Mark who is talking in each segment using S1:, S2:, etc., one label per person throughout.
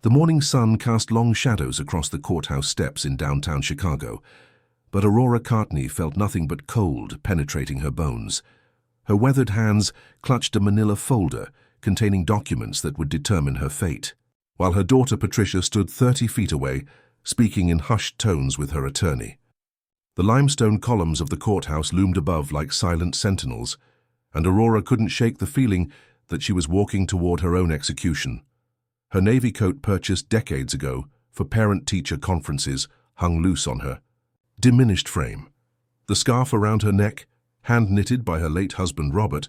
S1: The morning sun cast long shadows across the courthouse steps in downtown Chicago, but Aurora Cartney felt nothing but cold penetrating her bones. Her weathered hands clutched a manila folder containing documents that would determine her fate, while her daughter Patricia stood 30 feet away, speaking in hushed tones with her attorney. The limestone columns of the courthouse loomed above like silent sentinels, and Aurora couldn't shake the feeling that she was walking toward her own execution. Her navy coat purchased decades ago for parent-teacher conferences hung loose on her. Diminished frame. The scarf around her neck, hand-knitted by her late husband Robert,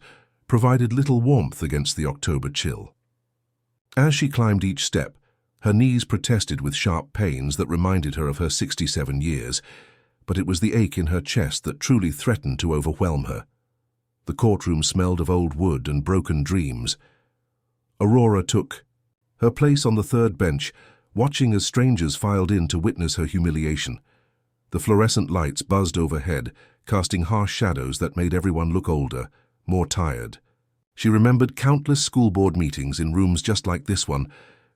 S1: provided little warmth against the October chill. As she climbed each step, her knees protested with sharp pains that reminded her of her 67 years, but it was the ache in her chest that truly threatened to overwhelm her. The courtroom smelled of old wood and broken dreams. Aurora took her place on the third bench, watching as strangers filed in to witness her humiliation. The fluorescent lights buzzed overhead, casting harsh shadows that made everyone look older, more tired. She remembered countless school board meetings in rooms just like this one,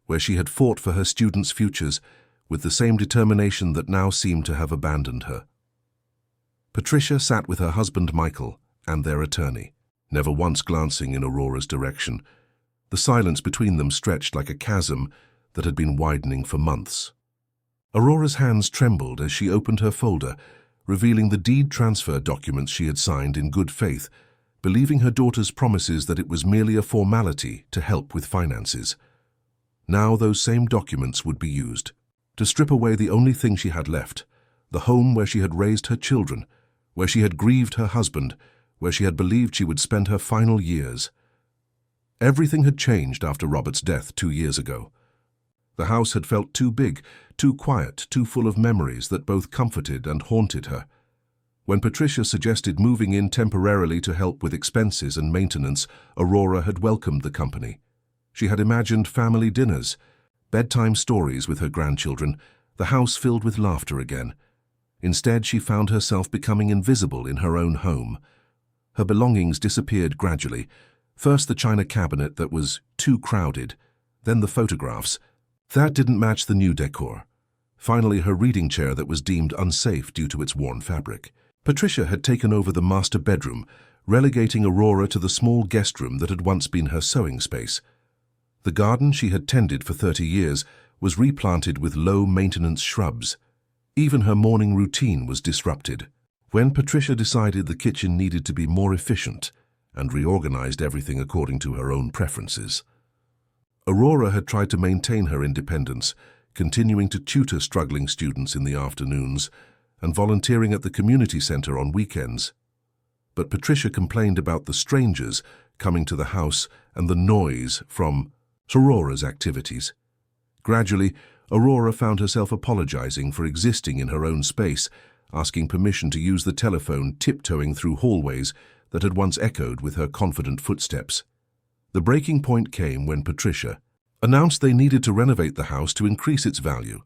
S1: where she had fought for her students' futures with the same determination that now seemed to have abandoned her. Patricia sat with her husband Michael and their attorney, never once glancing in Aurora's direction. The silence between them stretched like a chasm that had been widening for months. Aurora's hands trembled as she opened her folder, revealing the deed transfer documents she had signed in good faith, believing her daughter's promises that it was merely a formality to help with finances. Now those same documents would be used to strip away the only thing she had left, the home where she had raised her children, where she had grieved her husband, where she had believed she would spend her final years. Everything had changed after Robert's death 2 years ago. The house had felt too big, too quiet, too full of memories that both comforted and haunted her. When Patricia suggested moving in temporarily to help with expenses and maintenance, Aurora had welcomed the company. She had imagined family dinners, bedtime stories with her grandchildren, the house filled with laughter again. Instead, she found herself becoming invisible in her own home. Her belongings disappeared gradually. First the china cabinet that was too crowded, then the photographs. That didn't match the new decor. Finally, her reading chair that was deemed unsafe due to its worn fabric. Patricia had taken over the master bedroom, relegating Aurora to the small guest room that had once been her sewing space. The garden she had tended for 30 years was replanted with low-maintenance shrubs. Even her morning routine was disrupted. When Patricia decided the kitchen needed to be more efficient and reorganized everything according to her own preferences. Aurora had tried to maintain her independence, continuing to tutor struggling students in the afternoons and volunteering at the community center on weekends. But Patricia complained about the strangers coming to the house and the noise from Aurora's activities. Gradually, Aurora found herself apologizing for existing in her own space, asking permission to use the telephone, tiptoeing through hallways that had once echoed with her confident footsteps. The breaking point came when Patricia announced they needed to renovate the house to increase its value,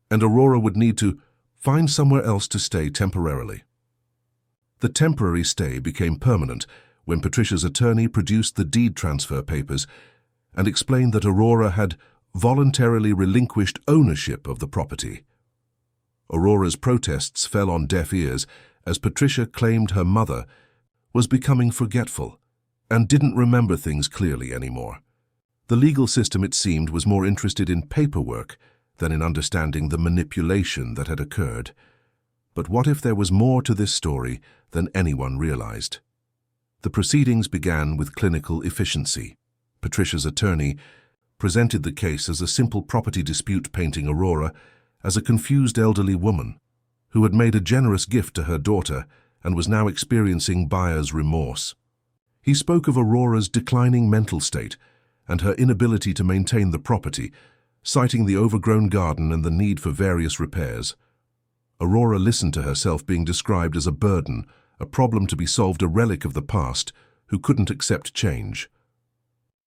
S1: and Aurora would need to find somewhere else to stay temporarily. The temporary stay became permanent when Patricia's attorney produced the deed transfer papers and explained that Aurora had voluntarily relinquished ownership of the property. Aurora's protests fell on deaf ears as Patricia claimed her mother was becoming forgetful and didn't remember things clearly anymore. The legal system, it seemed, was more interested in paperwork than in understanding the manipulation that had occurred. But what if there was more to this story than anyone realized? The proceedings began with clinical efficiency. Patricia's attorney presented the case as a simple property dispute, painting Aurora as a confused elderly woman who had made a generous gift to her daughter and was now experiencing buyer's remorse. He spoke of Aurora's declining mental state and her inability to maintain the property, citing the overgrown garden and the need for various repairs. Aurora listened to herself being described as a burden, a problem to be solved, a relic of the past, who couldn't accept change.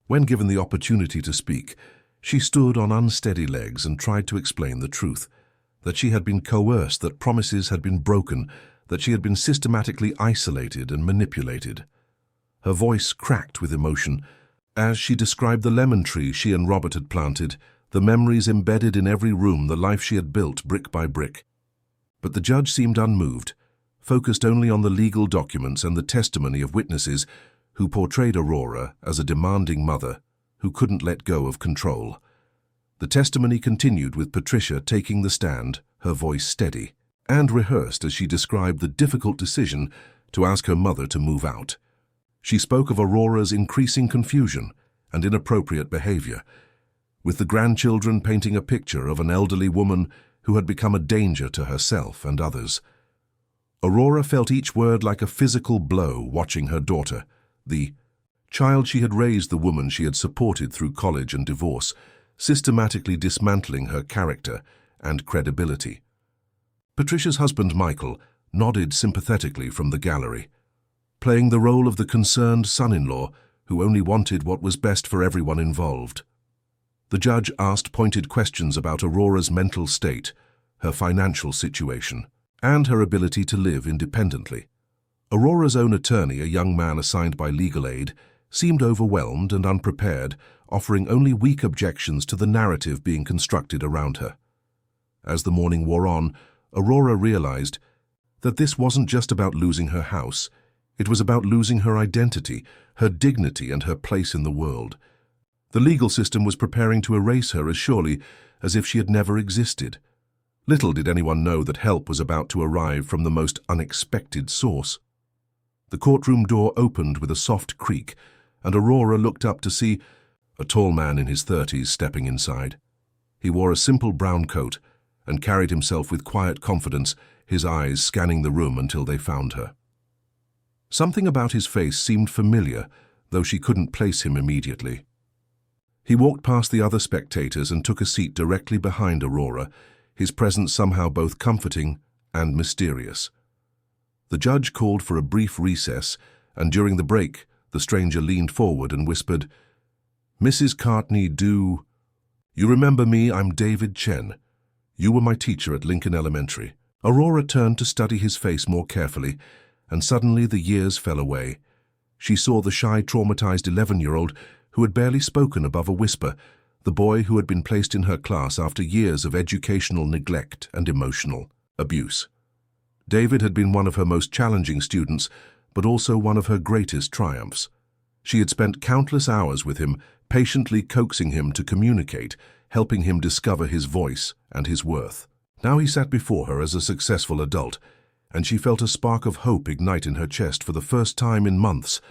S1: When given the opportunity to speak, she stood on unsteady legs and tried to explain the truth, that she had been coerced, that promises had been broken, that she had been systematically isolated and manipulated. Her voice cracked with emotion as she described the lemon tree she and Robert had planted, the memories embedded in every room, the life she had built brick by brick. But the judge seemed unmoved, focused only on the legal documents and the testimony of witnesses who portrayed Aurora as a demanding mother who couldn't let go of control. The testimony continued with Patricia taking the stand, her voice steady and rehearsed as she described the difficult decision to ask her mother to move out. She spoke of Aurora's increasing confusion and inappropriate behavior, with the grandchildren painting a picture of an elderly woman who had become a danger to herself and others. Aurora felt each word like a physical blow watching her daughter, the child she had raised, the woman she had supported through college and divorce, systematically dismantling her character and credibility. Patricia's husband, Michael, nodded sympathetically from the gallery, playing the role of the concerned son-in-law who only wanted what was best for everyone involved. The judge asked pointed questions about Aurora's mental state, her financial situation, and her ability to live independently. Aurora's own attorney, a young man assigned by legal aid, seemed overwhelmed and unprepared, offering only weak objections to the narrative being constructed around her. As the morning wore on, Aurora realized that this wasn't just about losing her house. It was about losing her identity, her dignity, and her place in the world. The legal system was preparing to erase her as surely as if she had never existed. Little did anyone know that help was about to arrive from the most unexpected source. The courtroom door opened with a soft creak, and Aurora looked up to see a tall man in his 30s stepping inside. He wore a simple brown coat and carried himself with quiet confidence, his eyes scanning the room until they found her. Something about his face seemed familiar, though she couldn't place him immediately. He walked past the other spectators and took a seat directly behind Aurora, his presence somehow both comforting and mysterious. The judge called for a brief recess, and during the break, the stranger leaned forward and whispered, "Mrs. Courtney, you remember me? I'm David Chen. You were my teacher at Lincoln Elementary." Aurora turned to study his face more carefully, and suddenly the years fell away. She saw the shy, traumatized 11-year-old who had barely spoken above a whisper, the boy who had been placed in her class after years of educational neglect and emotional abuse. David had been one of her most challenging students, but also one of her greatest triumphs. She had spent countless hours with him, patiently coaxing him to communicate, helping him discover his voice and his worth. Now he sat before her as a successful adult, and she felt a spark of hope ignite in her chest for the first time in months.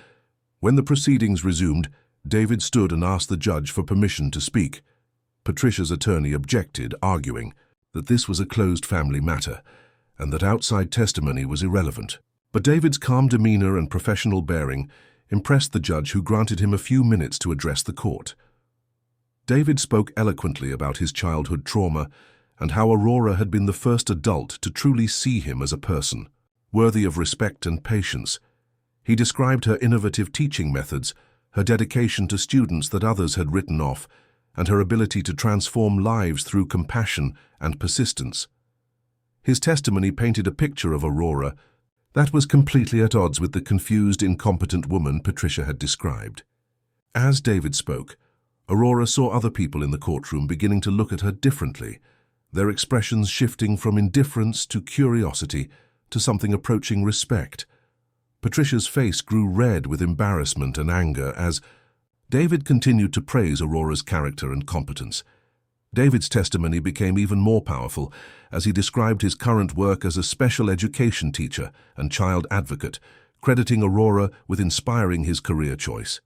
S1: When the proceedings resumed, David stood and asked the judge for permission to speak. Patricia's attorney objected, arguing that this was a closed family matter and that outside testimony was irrelevant. But David's calm demeanor and professional bearing impressed the judge, who granted him a few minutes to address the court. David spoke eloquently about his childhood trauma and how Aurora had been the first adult to truly see him as a person, worthy of respect and patience. He described her innovative teaching methods, her dedication to students that others had written off, and her ability to transform lives through compassion and persistence. His testimony painted a picture of Aurora that was completely at odds with the confused, incompetent woman Patricia had described. As David spoke, Aurora saw other people in the courtroom beginning to look at her differently, their expressions shifting from indifference to curiosity to something approaching respect. Patricia's face grew red with embarrassment and anger as David continued to praise Aurora's character and competence. David's testimony became even more powerful as he described his current work as a special education teacher and child advocate, crediting Aurora with inspiring his career choice.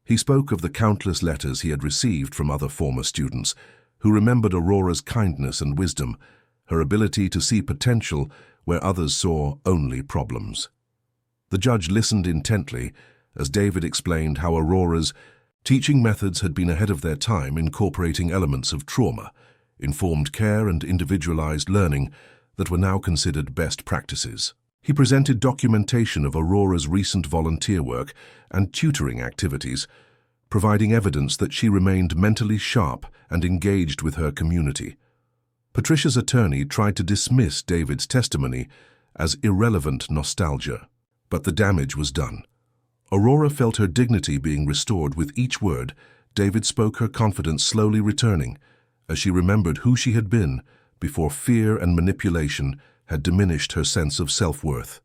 S1: He spoke of the countless letters he had received from other former students who remembered Aurora's kindness and wisdom, her ability to see potential where others saw only problems. The judge listened intently as David explained how Aurora's teaching methods had been ahead of their time, incorporating elements of trauma, informed care, and individualized learning that were now considered best practices. He presented documentation of Aurora's recent volunteer work and tutoring activities, providing evidence that she remained mentally sharp and engaged with her community. Patricia's attorney tried to dismiss David's testimony as irrelevant nostalgia, but the damage was done. Aurora felt her dignity being restored with each word, David spoke, her confidence slowly returning as she remembered who she had been before fear and manipulation had diminished her sense of self-worth.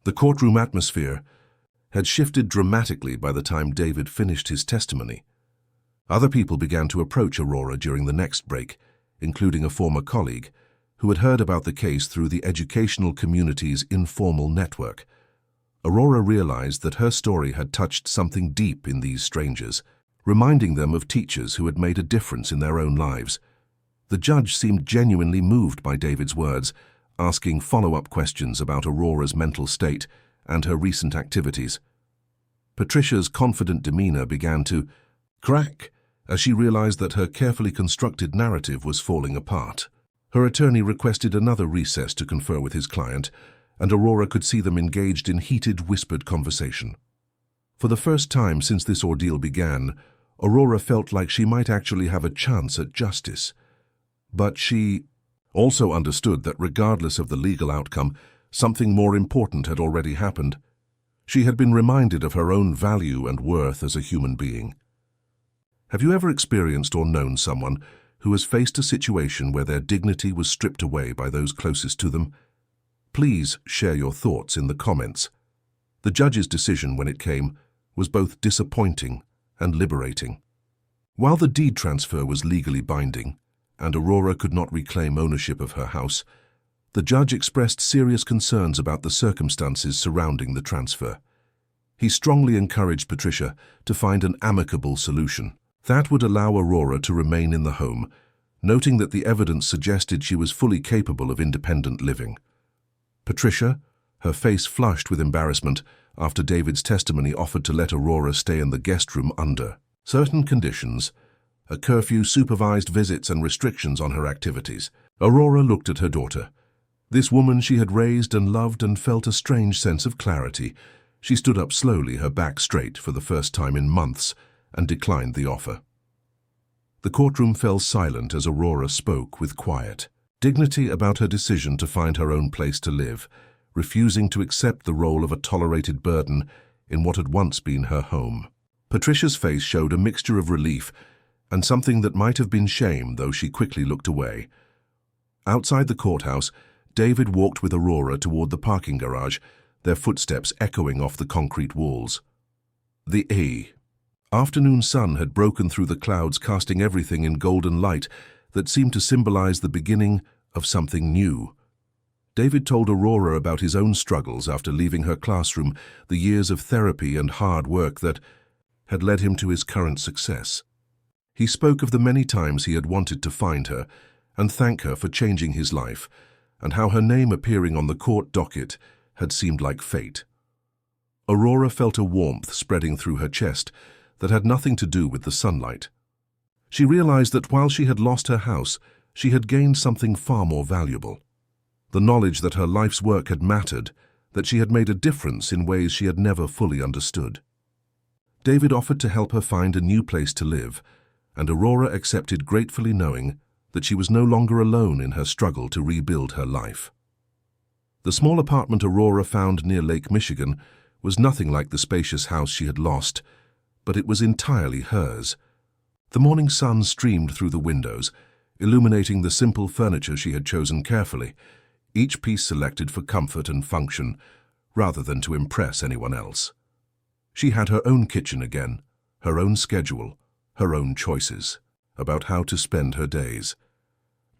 S1: The courtroom atmosphere had shifted dramatically by the time David finished his testimony. Other people began to approach Aurora during the next break, including a former colleague who had heard about the case through the educational community's informal network. Aurora realized that her story had touched something deep in these strangers, reminding them of teachers who had made a difference in their own lives. The judge seemed genuinely moved by David's words, asking follow-up questions about Aurora's mental state and her recent activities. Patricia's confident demeanor began to crack as she realized that her carefully constructed narrative was falling apart. Her attorney requested another recess to confer with his client, and Aurora could see them engaged in heated, whispered conversation. For the first time since this ordeal began, Aurora felt like she might actually have a chance at justice. But she also understood that regardless of the legal outcome, something more important had already happened. She had been reminded of her own value and worth as a human being. Have you ever experienced or known someone who has faced a situation where their dignity was stripped away by those closest to them? Please share your thoughts in the comments. The judge's decision when it came was both disappointing and liberating. While the deed transfer was legally binding, and Aurora could not reclaim ownership of her house, the judge expressed serious concerns about the circumstances surrounding the transfer. He strongly encouraged Patricia to find an amicable solution that would allow Aurora to remain in the home, noting that the evidence suggested she was fully capable of independent living. Patricia, her face flushed with embarrassment after David's testimony, offered to let Aurora stay in the guest room under certain conditions, a curfew, supervised visits, and restrictions on her activities. Aurora looked at her daughter. This woman she had raised and loved, and felt a strange sense of clarity. She stood up slowly, her back straight for the first time in months, and declined the offer. The courtroom fell silent as Aurora spoke with quiet dignity about her decision to find her own place to live, refusing to accept the role of a tolerated burden in what had once been her home. Patricia's face showed a mixture of relief and something that might have been shame, though she quickly looked away. Outside the courthouse, David walked with Aurora toward the parking garage, their footsteps echoing off the concrete walls. The afternoon sun had broken through the clouds, casting everything in golden light that seemed to symbolize the beginning of something new. David told Aurora about his own struggles after leaving her classroom, the years of therapy and hard work that had led him to his current success. He spoke of the many times he had wanted to find her and thank her for changing his life, and how her name appearing on the court docket had seemed like fate. Aurora felt a warmth spreading through her chest that had nothing to do with the sunlight. She realized that while she had lost her house, she had gained something far more valuable. The knowledge that her life's work had mattered, that she had made a difference in ways she had never fully understood. David offered to help her find a new place to live, and Aurora accepted gratefully, knowing that she was no longer alone in her struggle to rebuild her life. The small apartment Aurora found near Lake Michigan was nothing like the spacious house she had lost, but it was entirely hers. The morning sun streamed through the windows, illuminating the simple furniture she had chosen carefully, each piece selected for comfort and function, rather than to impress anyone else. She had her own kitchen again, her own schedule, her own choices about how to spend her days.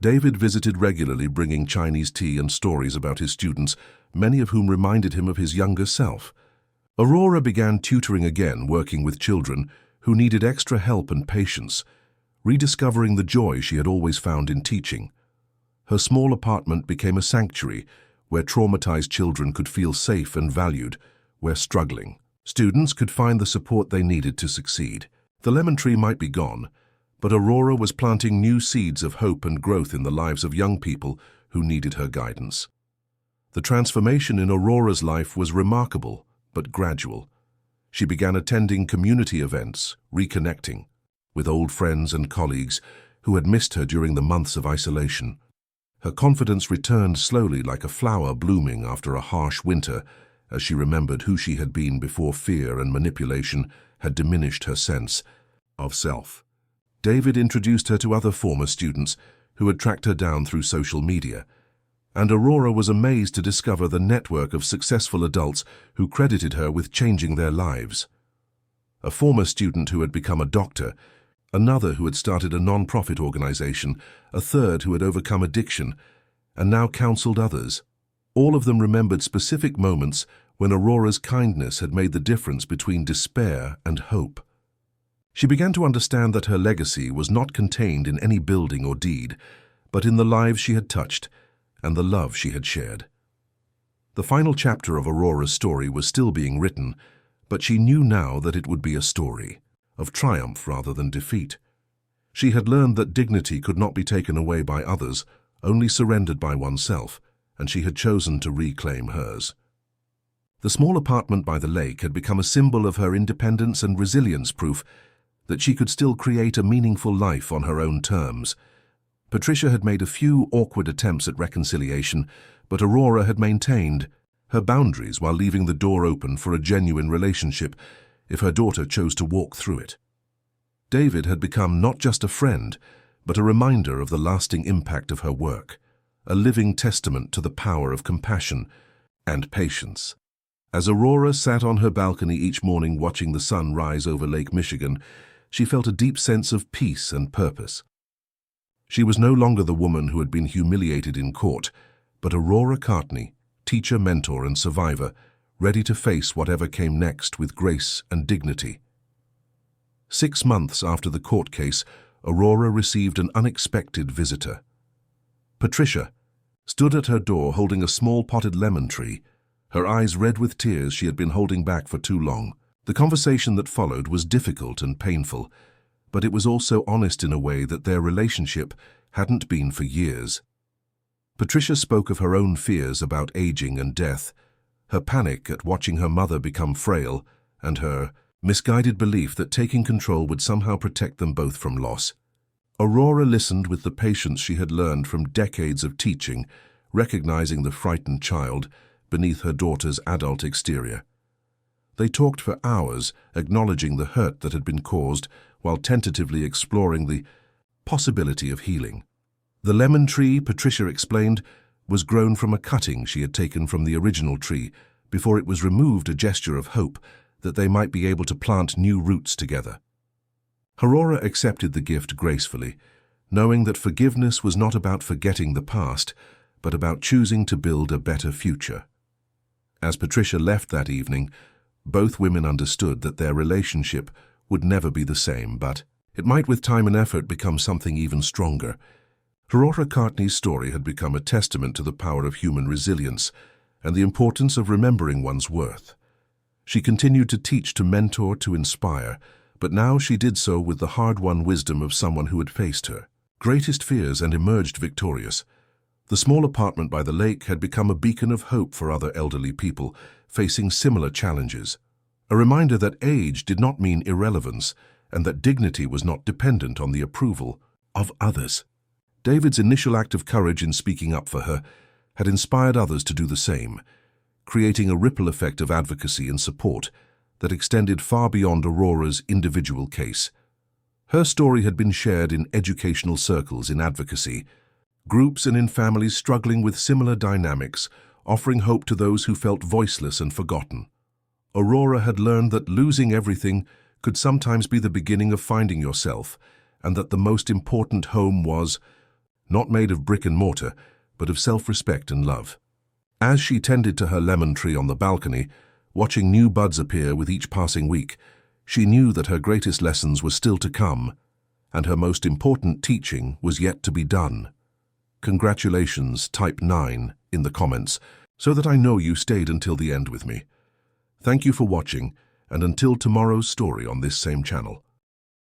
S1: David visited regularly, bringing Chinese tea and stories about his students, many of whom reminded him of his younger self. Aurora began tutoring again, working with children who needed extra help and patience, rediscovering the joy she had always found in teaching. Her small apartment became a sanctuary where traumatized children could feel safe and valued, where struggling students could find the support they needed to succeed. The lemon tree might be gone, but Aurora was planting new seeds of hope and growth in the lives of young people who needed her guidance. The transformation in Aurora's life was remarkable, but gradual. She began attending community events, reconnecting with old friends and colleagues who had missed her during the months of isolation. Her confidence returned slowly, like a flower blooming after a harsh winter, as she remembered who she had been before fear and manipulation had diminished her sense of self. David introduced her to other former students who had tracked her down through social media, and Aurora was amazed to discover the network of successful adults who credited her with changing their lives. A former student who had become a doctor, another who had started a non-profit organization, a third who had overcome addiction, and now counseled others. All of them remembered specific moments when Aurora's kindness had made the difference between despair and hope. She began to understand that her legacy was not contained in any building or deed, but in the lives she had touched and the love she had shared. The final chapter of Aurora's story was still being written, but she knew now that it would be a story of triumph rather than defeat. She had learned that dignity could not be taken away by others, only surrendered by oneself, and she had chosen to reclaim hers. The small apartment by the lake had become a symbol of her independence and resilience, proof that she could still create a meaningful life on her own terms. Patricia had made a few awkward attempts at reconciliation, but Aurora had maintained her boundaries while leaving the door open for a genuine relationship if her daughter chose to walk through it. David had become not just a friend, but a reminder of the lasting impact of her work, a living testament to the power of compassion and patience. As Aurora sat on her balcony each morning watching the sun rise over Lake Michigan, she felt a deep sense of peace and purpose. She was no longer the woman who had been humiliated in court, but Aurora Cartney, teacher, mentor, and survivor, ready to face whatever came next with grace and dignity. 6 months after the court case, Aurora received an unexpected visitor. Patricia stood at her door holding a small potted lemon tree, her eyes red with tears she had been holding back for too long. The conversation that followed was difficult and painful, but it was also honest in a way that their relationship hadn't been for years. Patricia spoke of her own fears about aging and death, her panic at watching her mother become frail, and her misguided belief that taking control would somehow protect them both from loss. Aurora listened with the patience she had learned from decades of teaching, recognizing the frightened child beneath her daughter's adult exterior. They talked for hours, acknowledging the hurt that had been caused while tentatively exploring the possibility of healing. The lemon tree, Patricia explained, was grown from a cutting she had taken from the original tree before it was removed, a gesture of hope that they might be able to plant new roots together. Aurora accepted the gift gracefully, knowing that forgiveness was not about forgetting the past, but about choosing to build a better future. As Patricia left that evening, both women understood that their relationship would never be the same, but it might with time and effort become something even stronger. Aurora Cartney's story had become a testament to the power of human resilience and the importance of remembering one's worth. She continued to teach, to mentor, to inspire, but now she did so with the hard-won wisdom of someone who had faced her greatest fears and emerged victorious. The small apartment by the lake had become a beacon of hope for other elderly people facing similar challenges, a reminder that age did not mean irrelevance and that dignity was not dependent on the approval of others. David's initial act of courage in speaking up for her had inspired others to do the same, creating a ripple effect of advocacy and support that extended far beyond Aurora's individual case. Her story had been shared in educational circles, in advocacy groups, and in families struggling with similar dynamics, offering hope to those who felt voiceless and forgotten. Aurora had learned that losing everything could sometimes be the beginning of finding yourself, and that the most important home was not made of brick and mortar, but of self-respect and love. As she tended to her lemon tree on the balcony, watching new buds appear with each passing week, she knew that her greatest lessons were still to come, and her most important teaching was yet to be done. Congratulations, type 9 in the comments, so that I know you stayed until the end with me. Thank you for watching, and until tomorrow's story on this same channel.